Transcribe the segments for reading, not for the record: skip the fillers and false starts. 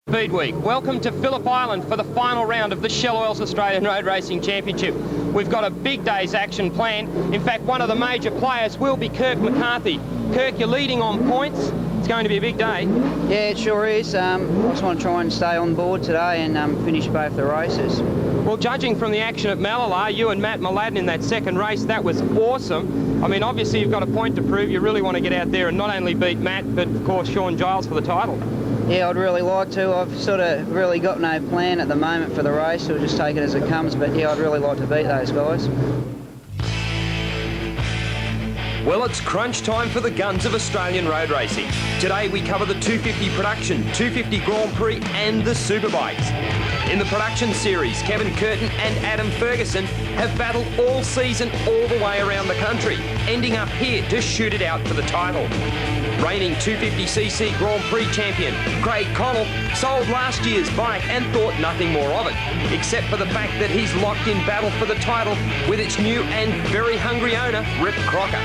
Speed Week. Welcome to Phillip Island for the final round of the Shell Oils Australian Road Racing Championship. We've got a big day's action planned. In fact, one of the major players will be Kirk McCarthy. Kirk, you're leading on points. It's going to be a big day. Yeah, it sure is. I just want to try and stay on board today and finish both the races. Well, judging from the action at Malala, you and Matt Mladen in that second race, that was awesome. I mean, obviously you've got a point to prove. You really want to get out there and not only beat Matt, but of course Sean Giles for the title. Yeah, I'd really like to. I've sort of really got no plan at the moment for the race. We'll just take it as it comes. But yeah, I'd really like to beat those guys. Well, it's crunch time for the guns of Australian road racing. Today we cover the 250 production, 250 Grand Prix and the Superbikes. In the production series, Kevin Curtin and Adam Ferguson have battled all season all the way around the country, ending up here to shoot it out for the title. Reigning 250cc Grand Prix champion Craig Connell sold last year's bike and thought nothing more of it, except for the fact that he's locked in battle for the title with its new and very hungry owner, Rip Crocker.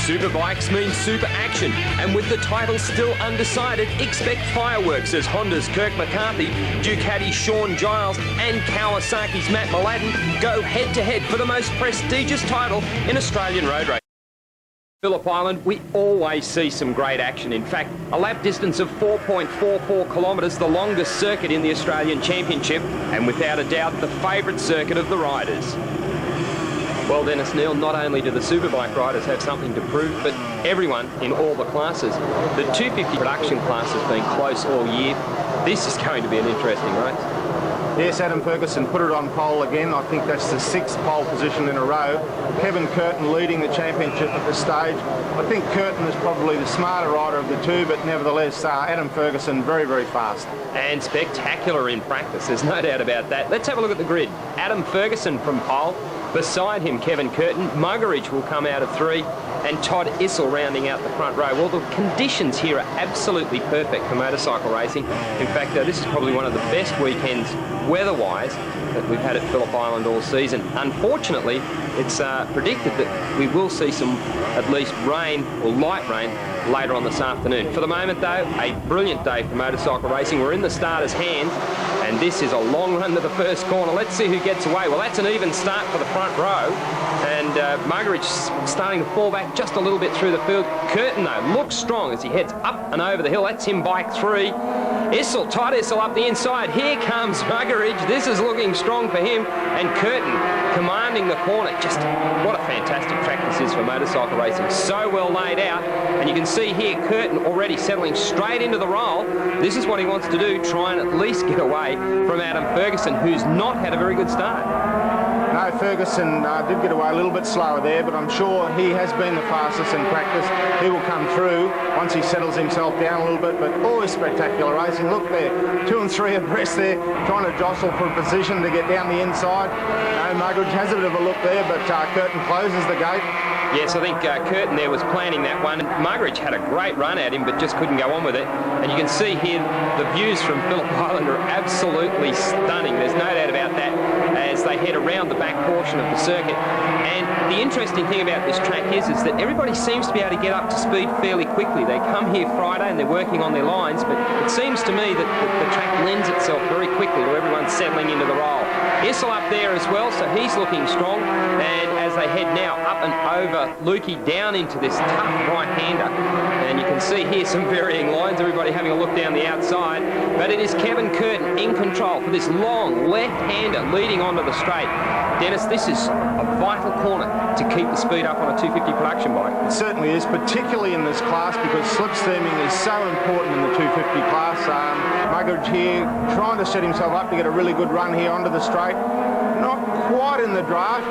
Superbikes means super action, and with the title still undecided, expect fireworks as Honda's Kirk McCarthy, Ducati's Sean Giles and Kawasaki's Matt Mladen go head-to-head for the most prestigious title in Australian road racing. Phillip Island, we always see some great action. In fact, a lap distance of 4.44 kilometres, the longest circuit in the Australian Championship, and without a doubt the favourite circuit of the riders. Well, Dennis Neal, not only do the Superbike riders have something to prove, but everyone in all the classes. The 250 production class has been close all year. This is going to be an interesting race. Yes, Adam Ferguson put it on pole again. I think that's the 6th pole position in a row. Kevin Curtin leading the championship at this stage. I think Curtin is probably the smarter rider of the two, but nevertheless, Adam Ferguson very, very fast. And spectacular in practice, there's no doubt about that. Let's have a look at the grid. Adam Ferguson from pole. Beside him, Kevin Curtin. Muggeridge will come out of 3, and Todd Issel rounding out the front row. Well, the conditions here are absolutely perfect for motorcycle racing. In fact, this is probably one of the best weekends weather-wise that we've had at Phillip Island all season. Unfortunately, it's predicted that we will see some, at least rain or light rain, later on this afternoon. For the moment, though, a brilliant day for motorcycle racing. We're in the starter's hands, and this is a long run to the first corner. Let's see who gets away. Well, that's an even start for the front row, and Muggeridge starting to fall back just a little bit through the field. Curtin, though, looks strong as he heads up and over the hill. That's him bike 3. Issel, Todd Issel up the inside. Here comes Muggeridge. This is looking strong for him, and Curtin commanding the corner. Just what a fantastic track this is for motorcycle racing. So well laid out, and you can see here Curtin already settling straight into the roll. This is what he wants to do, try and at least get away from Adam Ferguson, who's not had a very good start. No, Ferguson did get away a little bit slower there, but I'm sure he has been the fastest in practice. He will come through once he settles himself down a little bit, but always spectacular racing. Look there, 2 and 3 abreast there, trying to jostle for a position to get down the inside. No, Muggeridge has a bit of a look there, but Curtin closes the gate. Yes, I think Curtin there was planning that one. Muggeridge had a great run at him, but just couldn't go on with it. And you can see here the views from Phillip Island are absolutely stunning. There's no doubt about that as they head around the back portion of the circuit. And the interesting thing about this track is that everybody seems to be able to get up to speed fairly quickly. They come here Friday and they're working on their lines, but it seems to me that the track lends itself very quickly to everyone settling into the roll. Issel up there as well, so he's looking strong. And as they head now up and over Lukey down into this tough right-hander, and you can see here some varying lines, everybody having a look down the outside, but it is Kevin Curtin in control for this long left-hander leading onto the straight. Dennis, this is a vital corner to keep the speed up on a 250 production bike. It certainly is, particularly in this class, because slipstreaming is so important in the 250 class. Muggeridge here trying to set himself up to get a really good run here onto the straight. Not quite in the draft.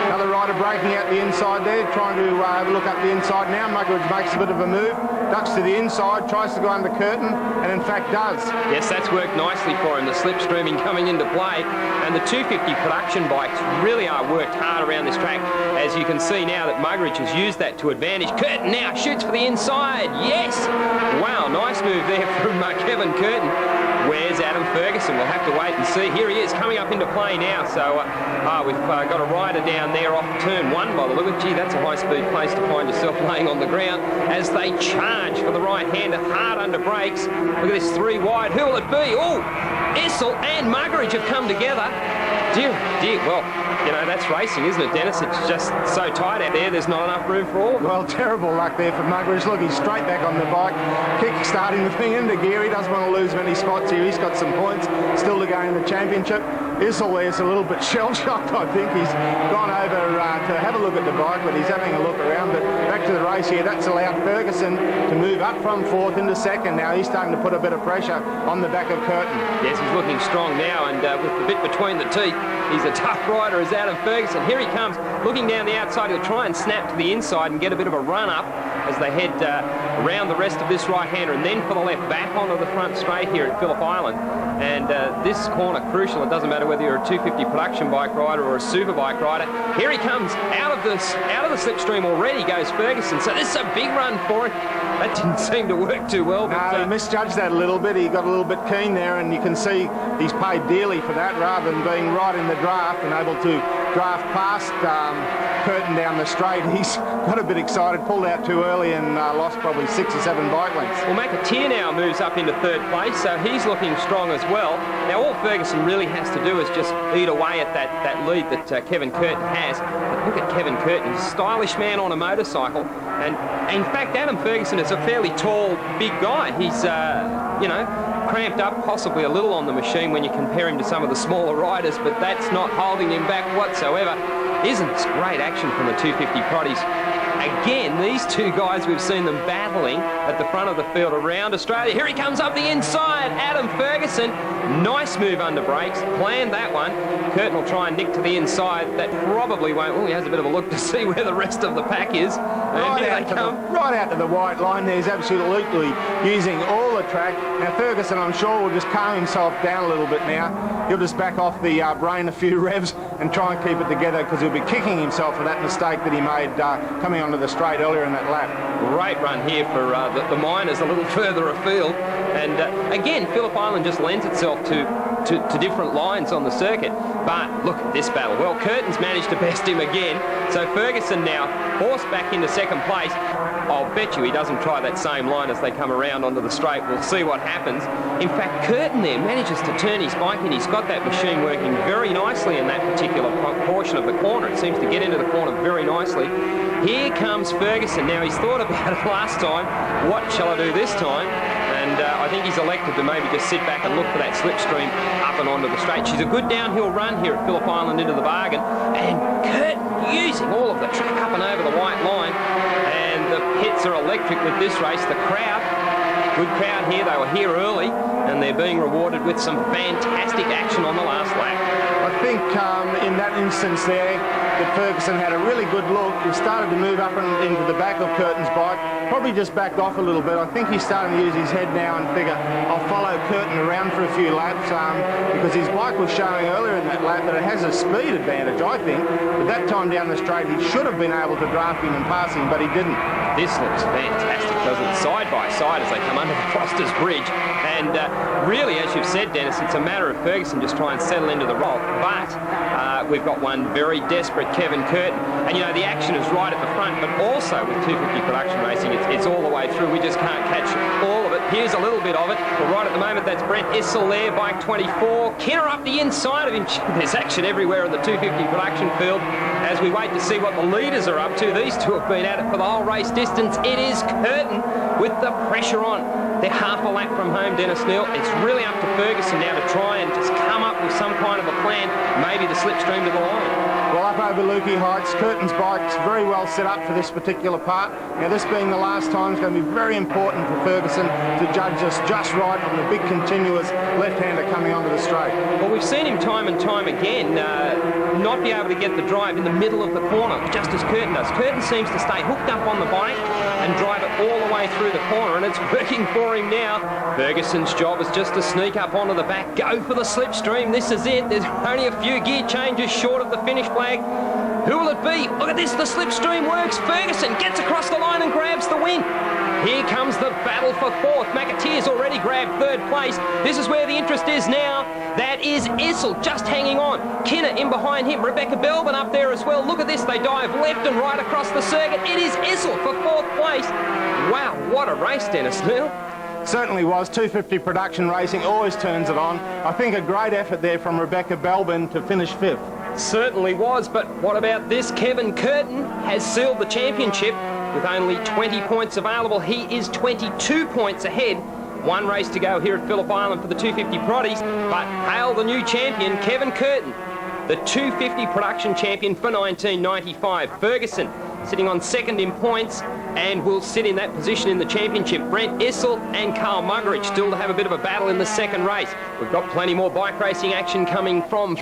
Another rider breaking out the inside there, trying to look up the inside now. Muggeridge makes a bit of a move, ducks to the inside, tries to go under Curtin, and in fact does. Yes, that's worked nicely for him, the slipstreaming coming into play. And the 250 production bikes really are worked hard around this track, as you can see now that Muggeridge has used that to advantage. Curtin now shoots for the inside. Yes! Wow, nice move there from Kevin Curtin. Where's Adam Ferguson? We'll have to wait and see. Here he is coming up into play now. So we've got a rider down there off turn 1 by the look of it. Gee, that's a high-speed place to find yourself laying on the ground as they charge for the right-hander, hard under brakes. Look at this 3 wide. Who will it be? Oh, Issel and Muggeridge have come together. Dear, well, you know, that's racing, isn't it, Dennis? It's just so tight out there, there's not enough room for all of them. Well, terrible luck there for Muggeridge. Look, he's straight back on the bike, kick-starting the thing into gear. He doesn't want to lose many spots here. He's got some points still to go in the championship. Issel there's a little bit shell-shocked, I think. He's gone over to have a look at the bike, but he's having a look around. But back to the race here, that's allowed Ferguson to move up from 4th into 2nd. Now he's starting to put a bit of pressure on the back of Curtin. Yes, he's looking strong now, and with the bit between the teeth, he's a tough rider as Adam Ferguson. Here he comes, looking down the outside. He'll try and snap to the inside and get a bit of a run-up as they head around the rest of this right-hander, and then for the left, back onto the front straight here at Phillip Island. And this corner, crucial. It doesn't matter whether you're a 250 production bike rider or a super bike rider. Here he comes, out of the slipstream already goes Ferguson. So this is a big run for him. That didn't seem to work too well. But, no, he misjudged that a little bit. He got a little bit keen there, and you can see he's paid dearly for that rather than being right in the draft and able to draft past Curtin down the straight. He's got a bit excited, pulled out too early and lost probably 6 or 7 bike lengths. Well, McAteer now moves up into 3rd place, so he's looking strong as well. Now, all Ferguson really has to do is just eat away at that lead that Kevin Curtin has. But look at Kevin Curtin, he's a stylish man on a motorcycle. And in fact, Adam Ferguson is a fairly tall, big guy. He's, you know, cramped up possibly a little on the machine when you compare him to some of the smaller riders, but that's not holding him back whatsoever. Isn't this great action from the 250 Proddies? Again, these two guys, we've seen them battling at the front of the field around Australia. Here he comes up the inside, Adam Ferguson. Nice move under brakes, planned that one. Curtin will try and nick to the inside. That probably won't. Oh, he has a bit of a look to see where the rest of the pack is. Right out to the white line there. He's absolutely using all the track. Now Ferguson, I'm sure, will just calm himself down a little bit now. He'll just back off the brain a few revs and try and keep it together, because he'll be kicking himself for that mistake that he made coming onto the straight earlier in that lap. Great run here for the miners a little further afield. And again, Phillip Island just lends itself to different lines on the circuit. But look at this battle. Well, Curtin's managed to best him again. So Ferguson now forced back into 2nd place. I'll bet you he doesn't try that same line as they come around onto the straight. We'll see what happens. In fact, Curtin there manages to turn his bike in. He's got that machine working very nicely in that particular portion of the corner. It seems to get into the corner very nicely. Here comes Ferguson. Now, he's thought about it last time. What shall I do this time? And I think he's elected to maybe just sit back and look for that slipstream up and onto the straight. She's a good downhill run here at Phillip Island into the bargain. And Curtin using all of the track up and over the white line. And the pits are electric with this race. The crowd, good crowd here. They were here early, and they're being rewarded with some fantastic action on the last lap. I think in that instance there, that Ferguson had a really good look. He started to move up and into the back of Curtin's bike, probably just backed off a little bit. I think he's starting to use his head now and figure, I'll follow Curtin around for a few laps, because his bike was showing earlier in that lap that it has a speed advantage, I think. But that time down the straight, he should have been able to draft him and pass him, but he didn't. This looks fantastic, doesn't it? Side by side as they come under the Foster's Bridge. And really, as you've said, Dennis, it's a matter of Ferguson just trying to settle into the role. But we've got one very desperate Kevin Curtin. And, you know, the action is right at the front, but also with 250 production racing, it's all the way through. We just can't catch all of it. Here's a little bit of it. But right at the moment, that's Brent Issel there, bike 24. Kinner up the inside of him. There's action everywhere in the 250 production field. As we wait to see what the leaders are up to, these two have been at it for the whole race distance. It is Curtin with the pressure on. They're half a lap from home, Dennis Neal. It's really up to Ferguson now to try and just come up with some kind of a plan, maybe the slipstream to the line. Well, up over Lukey Heights, Curtin's bike's very well set up for this particular part. Now, this being the last time, it's going to be very important for Ferguson to judge us just right on the big continuous left-hander coming onto the straight. Well, we've seen him time and time again not be able to get the drive in the middle of the corner, just as Curtin does. Curtin seems to stay hooked up on the bike and drive it all the way through the corner, and it's working for him now. Ferguson's job is just to sneak up onto the back, go for the slipstream. This is it. There's only a few gear changes short of the finish flag. Who will it be? Look at this, the slipstream works. Ferguson gets across the line and grabs the win. Here comes the battle for fourth. McAteer's already grabbed third place. This is where the interest is now. That is Issel just hanging on. Kinner in behind him. Rebecca Belbin up there as well. Look at this. They dive left and right across the circuit. It is Issel for fourth place. Wow, what a race, Dennis Neal. Certainly was. 250 production racing always turns it on. I think a great effort there from Rebecca Belbin to finish fifth. Certainly was, but what about this? Kevin Curtin has sealed the championship with only 20 points available. He is 22 points ahead. One race to go here at Phillip Island for the 250 Proddies, but hail the new champion, Kevin Curtin, the 250 production champion for 1995. Ferguson sitting on second in points and will sit in that position in the championship. Brent Issel and Carl Muggeridge still to have a bit of a battle in the second race. We've got plenty more bike racing action coming from